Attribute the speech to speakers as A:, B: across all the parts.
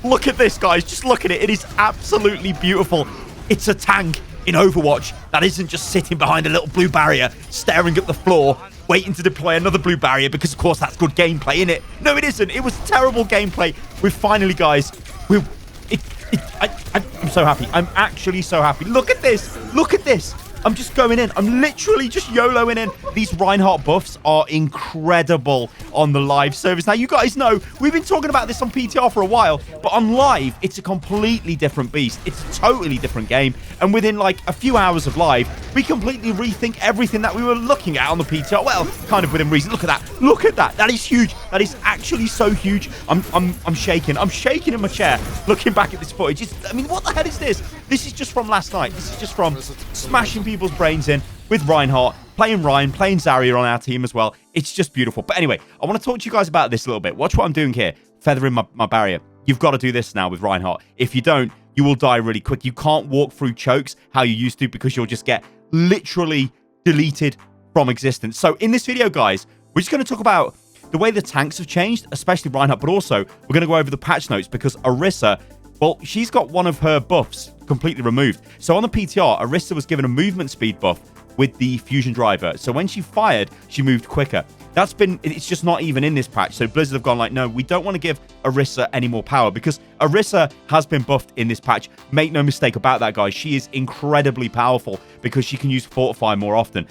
A: Look at this, guys. Just look at it. It is absolutely beautiful. It's a tank in Overwatch that isn't just sitting behind a little blue barrier, staring at the floor, waiting to deploy another blue barrier because, of course, that's good gameplay, isn't it? No, it isn't. It was terrible gameplay. We've finally, guys, I'm so happy. I'm actually so happy. Look at this. Look at this. I'm just going in. I'm literally just YOLOing in. These Reinhardt buffs are incredible on the live service. Now, you guys know we've been talking about this on PTR for a while, but on live, it's a completely different beast. It's a totally different game. And within like a few hours of live, we completely rethink everything that we were looking at on the PTR. Well, kind of within reason. Look at that. Look at that. That is huge. That is actually so huge. I'm shaking. I'm shaking in my chair looking back at this footage. I mean, what the hell is this? This is just from last night. This is just from smashing people's brains in with Reinhardt, playing Rein, playing Zarya on our team as well. It's just beautiful. But anyway, I want to talk to you guys about this a little bit. Watch what I'm doing here. Feathering my barrier. You've got to do this now with Reinhardt. If you don't, you will die really quick. You can't walk through chokes how you used to because you'll just get literally deleted from existence. So in this video, guys, we're just going to talk about the way the tanks have changed, especially Reinhardt, but also we're going to go over the patch notes because Orisa, well, she's got one of her buffs completely removed. So on the PTR, Orisa was given a movement speed buff with the fusion driver. So when she fired, she moved quicker. It's just not even in this patch. So Blizzard have gone like, no, we don't want to give Orisa any more power because Orisa has been buffed in this patch. Make no mistake about that, guys. She is incredibly powerful because she can use Fortify more often.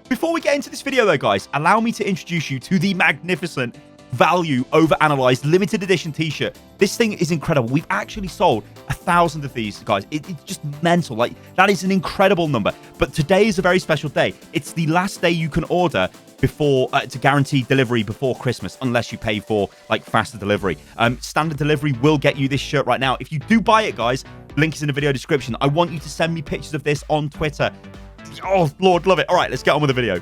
A: Before we get into this video, though, guys, allow me to introduce you to the magnificent value overanalyzed limited edition t-shirt. This thing is incredible. We've actually sold 1,000 of these, guys. It's just mental. Like, that is an incredible number. But today is a very special day. It's the last day you can order before to guarantee delivery before Christmas, unless you pay for like faster delivery. Standard delivery will get you this shirt right now. If you do buy it, guys, link is in the video description. I want you to send me pictures of this on Twitter. Oh, Lord, love it. All right, let's get on with the video.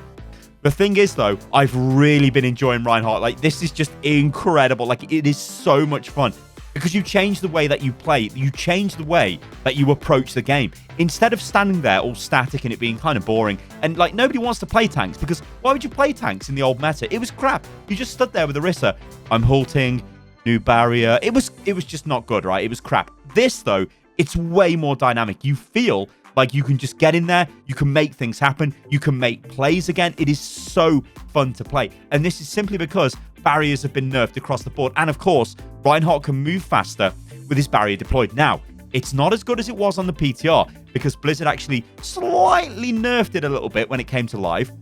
A: The thing is, though, I've really been enjoying Reinhardt. Like, this is just incredible. Like, it is so much fun because you change the way that you play. You change the way that you approach the game. Instead of standing there all static and it being kind of boring, and, like, nobody wants to play tanks because why would you play tanks in the old meta? It was crap. You just stood there with Orisa. I'm halting, new barrier. It was just not good, right? It was crap. This, though, it's way more dynamic. You feel like you can just get in there, you can make things happen, you can make plays again. It is so fun to play. And this is simply because barriers have been nerfed across the board. And of course, Reinhardt can move faster with his barrier deployed. Now, it's not as good as it was on the PTR because Blizzard actually slightly nerfed it a little bit when it came to live.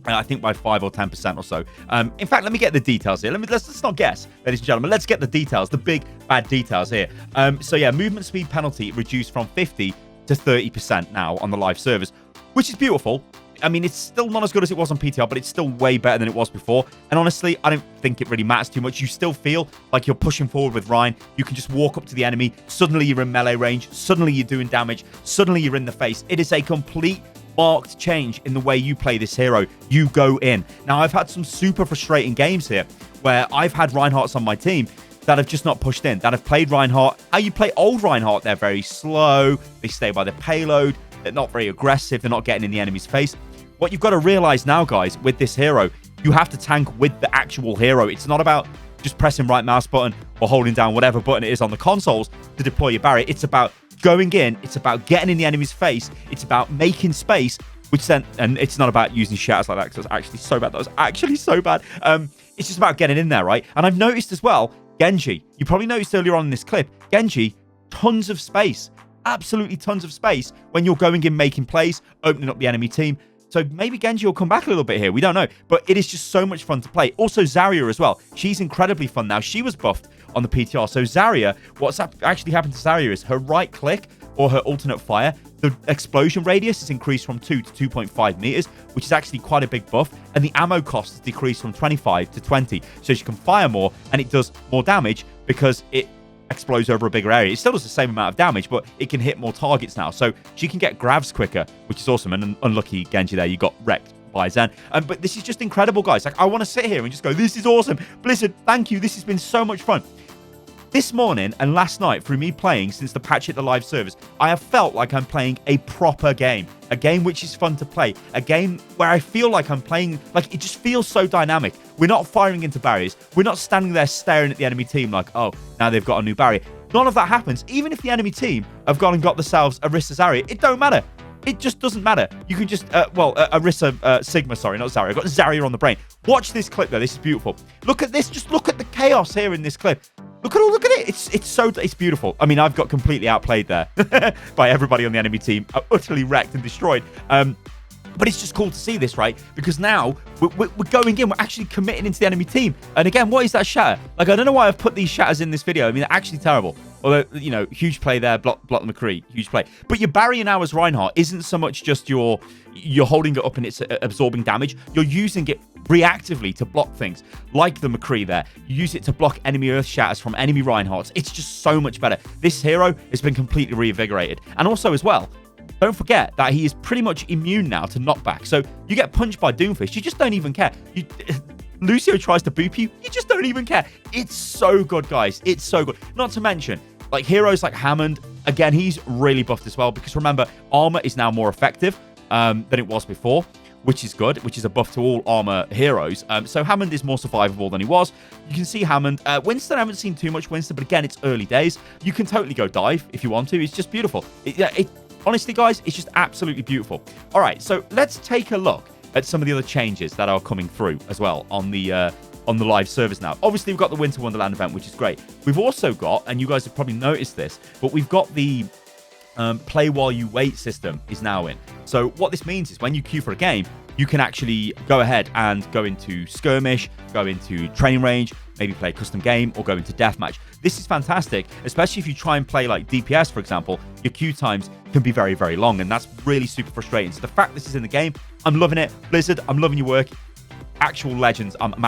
A: I think by 5 or 10% or so. In fact, let me get the details here. Let's not guess, ladies and gentlemen. Let's get the details, the big bad details here. So yeah, movement speed penalty reduced from 50 to 30% now on the live servers, which is beautiful. I mean, it's still not as good as it was on PTR, but it's still way better than it was before. And honestly, I don't think it really matters too much. You still feel like you're pushing forward with Rein. You can just walk up to the enemy. Suddenly you're in melee range. Suddenly you're doing damage. Suddenly you're in the face. It is a complete marked change in the way you play this hero. You go in. Now, I've had some super frustrating games here where I've had Reinhardts on my team that have just not pushed in, that have played Reinhardt. How you play old Reinhardt, they're very slow, they stay by the payload, they're not very aggressive, they're not getting in the enemy's face. What you've got to realize now, guys, with this hero, you have to tank with the actual hero. It's not about just pressing right mouse button or holding down whatever button it is on the consoles to deploy your barrier. It's about going in, it's about getting in the enemy's face, it's about making space, which then, and it's not about using shatters like that because that's actually so bad. That was actually so bad. It's just about getting in there, right? And I've noticed as well, Genji, you probably noticed earlier on in this clip, Genji, tons of space, absolutely tons of space when you're going in, making plays, opening up the enemy team. So maybe Genji will come back a little bit here. We don't know, but it is just so much fun to play. Also, Zarya as well. She's incredibly fun now. She was buffed on the PTR. So Zarya, what's actually happened to Zarya is her right click or her alternate fire, the explosion radius is increased from 2 to 2.5 meters, which is actually quite a big buff. And the ammo cost is decreased from 25 to 20. So she can fire more and it does more damage because it explodes over a bigger area. It still does the same amount of damage, but it can hit more targets now. So she can get grabs quicker, which is awesome. And unlucky Genji there, you got wrecked by Zen. But this is just incredible, guys. Like, I want to sit here and just go, this is awesome. Blizzard, thank you. This has been so much fun. This morning and last night, through me playing since the patch hit the live service, I have felt like I'm playing a proper game. A game which is fun to play. A game where I feel like I'm playing, like it just feels so dynamic. We're not firing into barriers. We're not standing there staring at the enemy team like, oh, now they've got a new barrier. None of that happens. Even if the enemy team have gone and got themselves Orisa Zarya, it don't matter. It just doesn't matter. You can just, Orisa Sigma, sorry, not Zarya. I've got Zarya on the brain. Watch this clip, though. This is beautiful. Look at this. Just look at the chaos here in this clip. Look at it. It's beautiful. I mean, I've got completely outplayed there by everybody on the enemy team. Utterly wrecked and destroyed. But it's just cool to see this, right? Because now we're going in. We're actually committing into the enemy team. And again, what is that shatter? Like, I don't know why I've put these shatters in this video. I mean, they're actually terrible. Although, you know, huge play there. Block the McCree. Huge play. But your barrier now as Reinhardt isn't so much just you're holding it up and it's absorbing damage. You're using it reactively to block things. Like the McCree there. You use it to block enemy earth shatters from enemy Reinhardts. It's just so much better. This hero has been completely reinvigorated. And also as well, don't forget that he is pretty much immune now to knockback. So you get punched by Doomfist, you just don't even care. Lucio tries to boop you, you just don't even care. It's so good, guys. It's so good. Not to mention, like heroes like Hammond, again, he's really buffed as well. Because remember, armor is now more effective than it was before, which is good, which is a buff to all armor heroes. So Hammond is more survivable than he was. You can see Hammond. Winston, I haven't seen too much Winston, but again, it's early days. You can totally go dive if you want to. It's just beautiful. Honestly, guys, it's just absolutely beautiful. All right, so let's take a look at some of the other changes that are coming through as well on the live service now. Obviously, we've got the Winter Wonderland event, which is great. We've also got, and you guys have probably noticed this, but we've got the play while you wait system is now in. So what this means is when you queue for a game, you can actually go ahead and go into skirmish, go into training range, maybe play a custom game, or go into deathmatch. This is fantastic, especially if you try and play like DPS, for example. Your queue times can be very, very long, and that's really super frustrating. So the fact this is in the game, I'm loving it. Blizzard, I'm loving your work. Actual legends, I'm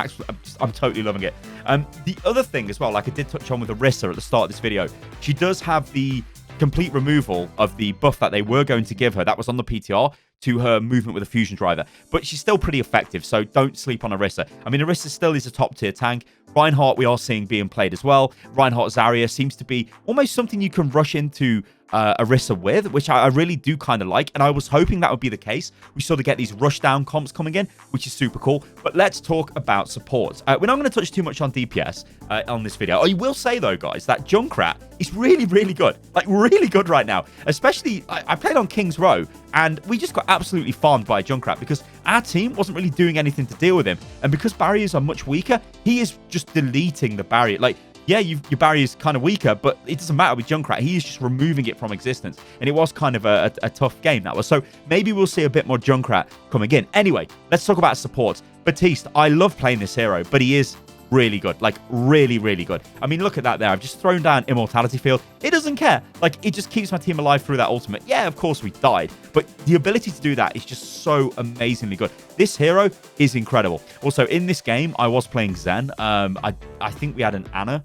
A: totally loving it. The other thing as well, like I did touch on with Orisa at the start of this video, she does have the complete removal of the buff that they were going to give her. That was on the PTR to her movement with a fusion driver. But she's still pretty effective, so don't sleep on Orisa. I mean, Orisa still is a top-tier tank. Reinhardt, we are seeing being played as well. Reinhardt Zarya seems to be almost something you can rush into Orisa with, which I really do kind of like, and I was hoping that would be the case. We sort of get these rushdown comps coming in, which is super cool. But let's talk about supports. We're not going to touch too much on DPS on this video. I will say, though, guys, that Junkrat is really, really good. Like, really good right now. Especially, I played on King's Row, and we just got absolutely farmed by Junkrat because our team wasn't really doing anything to deal with him. And because barriers are much weaker, he is just deleting the barrier. Like, yeah, your barrier is kind of weaker, but it doesn't matter with Junkrat. He is just removing it from existence. And it was kind of a tough game, that was. So maybe we'll see a bit more Junkrat coming in. Anyway, let's talk about supports. Batiste, I love playing this hero, but he is really good. Like, really, really good. I mean, look at that there. I've just thrown down Immortality Field. It doesn't care. Like, it just keeps my team alive through that ultimate. Yeah, of course we died, but the ability to do that is just so amazingly good. This hero is incredible. Also, in this game, I was playing Zen. I think we had an Anna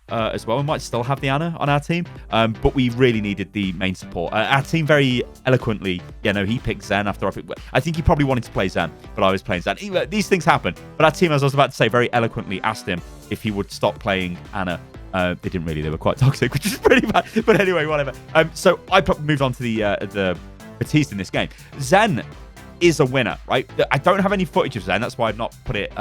A: as well. We might still have the Anna on our team, but we really needed the main support. Our team very eloquently, he picked Zen after I think he probably wanted to play Zen, but I was playing Zen. These things happen. But our team, as I was about to say, very eloquently asked him if he would stop playing Anna. They didn't really. They were quite toxic, which is pretty bad. But anyway, whatever. So I moved on to the Batiste in this game. Zen is a winner, right? I don't have any footage of Zen. That's why I've not put it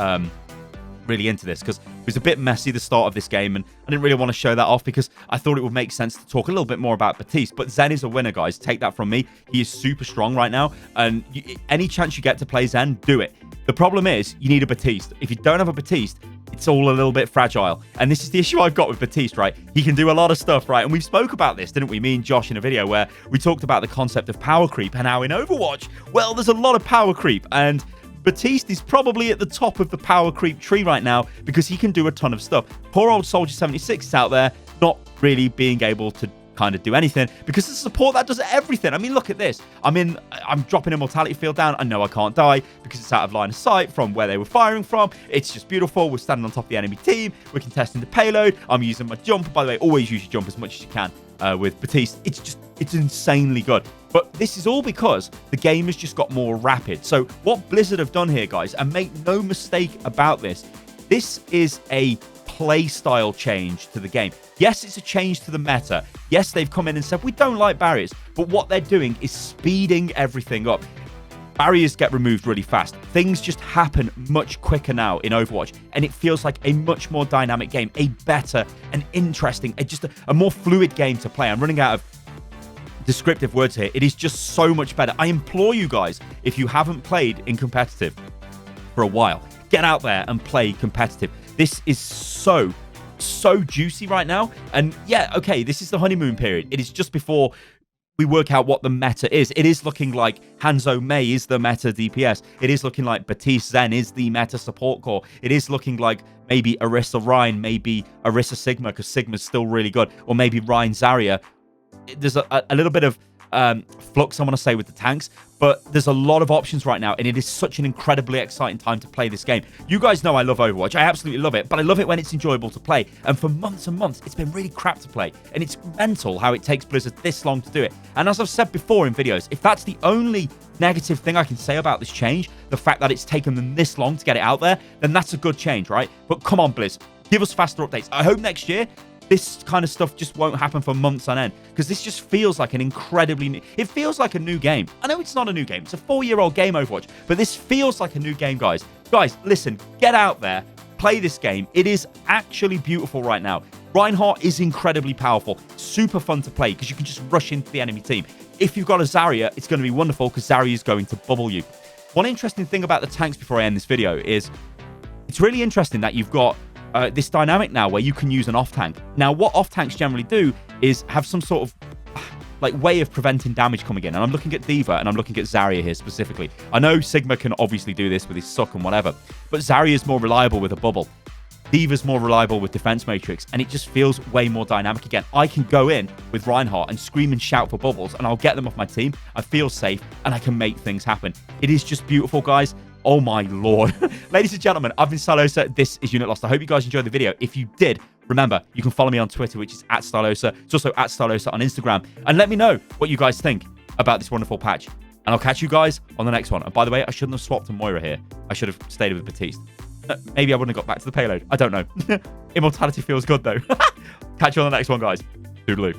A: really into this, because it was a bit messy the start of this game, and I didn't really want to show that off because I thought it would make sense to talk a little bit more about Batiste. But Zen is a winner, guys. Take that from me. He is super strong right now, and any chance you get to play Zen, do it. The problem is you need a Batiste. If you don't have a Batiste, it's all a little bit fragile. And this is the issue I've got with Batiste, right? He can do a lot of stuff, right? And we spoke about this, didn't we? Me and Josh in a video where we talked about the concept of power creep, and how in Overwatch, well, there's a lot of power creep, and Batiste is probably at the top of the power creep tree right now because he can do a ton of stuff. Poor old Soldier 76 is out there not really being able to kind of do anything because the support that does everything. I mean, look at this. I'm dropping Immortality Field down. I know I can't die because it's out of line of sight from where they were firing from. It's just beautiful. We're standing on top of the enemy team. We're contesting the payload. I'm using my jump. By the way, always use your jump as much as you can with Batiste. It's insanely good. But this is all because the game has just got more rapid. So what Blizzard have done here, guys, and make no mistake about this is a play style change to the game. Yes, it's a change to the meta. Yes, they've come in and said, we don't like barriers. But what they're doing is speeding everything up. Barriers get removed really fast. Things just happen much quicker now in Overwatch, and it feels like a much more dynamic game, a better and interesting, just a more fluid game to play. I'm running out of descriptive words here. It is just so much better. I implore you guys, if you haven't played in competitive for a while, get out there and play competitive. This is so juicy right now. And yeah, okay, this is the honeymoon period. It is just before we work out what the meta is. It is looking like Hanzo Mei is the meta DPS. It is looking like Batiste Zen is the meta support core. It is looking like maybe Orisa Rein, maybe Orisa Sigma, because Sigma's still really good, or maybe Rein Zarya. There's a little bit of flux, I want to say, with the tanks, but there's a lot of options right now, and it is such an incredibly exciting time to play this game. You guys know I love Overwatch. I absolutely love it, but I love it when it's enjoyable to play, and for months and months, it's been really crap to play, and it's mental how it takes Blizzard this long to do it. And as I've said before in videos, if that's the only negative thing I can say about this change, the fact that it's taken them this long to get it out there, then that's a good change, right? But come on, Blizz, give us faster updates. I hope next year this kind of stuff just won't happen for months on end, because this just feels like an incredibly new, it feels like a new game. I know it's not a new game, it's a 4-year-old game, Overwatch, but this feels like a new game, guys. Guys, listen, get out there, play this game. It is actually beautiful right now. Reinhardt is incredibly powerful, super fun to play because you can just rush into the enemy team. If you've got a Zarya, it's going to be wonderful because Zarya is going to bubble you. One interesting thing about the tanks before I end this video is it's really interesting that you've got this dynamic now where you can use an off tank. Now, what off tanks generally do is have some sort of like way of preventing damage coming in. And I'm looking at D.Va and I'm looking at Zarya here specifically. I know Sigma can obviously do this with his suck and whatever, but Zarya is more reliable with a bubble. D.Va's more reliable with defense matrix, and it just feels way more dynamic again. I can go in with Reinhardt and scream and shout for bubbles, and I'll get them off my team. I feel safe, and I can make things happen. It is just beautiful, guys. Oh my lord. Ladies and gentlemen, I've been Stylosa. This is Unit Lost. I hope you guys enjoyed the video. If you did, remember, you can follow me on Twitter, which is @Stylosa. It's also @Stylosa on Instagram. And let me know what you guys think about this wonderful patch. And I'll catch you guys on the next one. And by the way, I shouldn't have swapped to Moira here. I should have stayed with Batiste. Maybe I wouldn't have got back to the payload. I don't know. Immortality feels good, though. Catch you on the next one, guys. Toodaloo.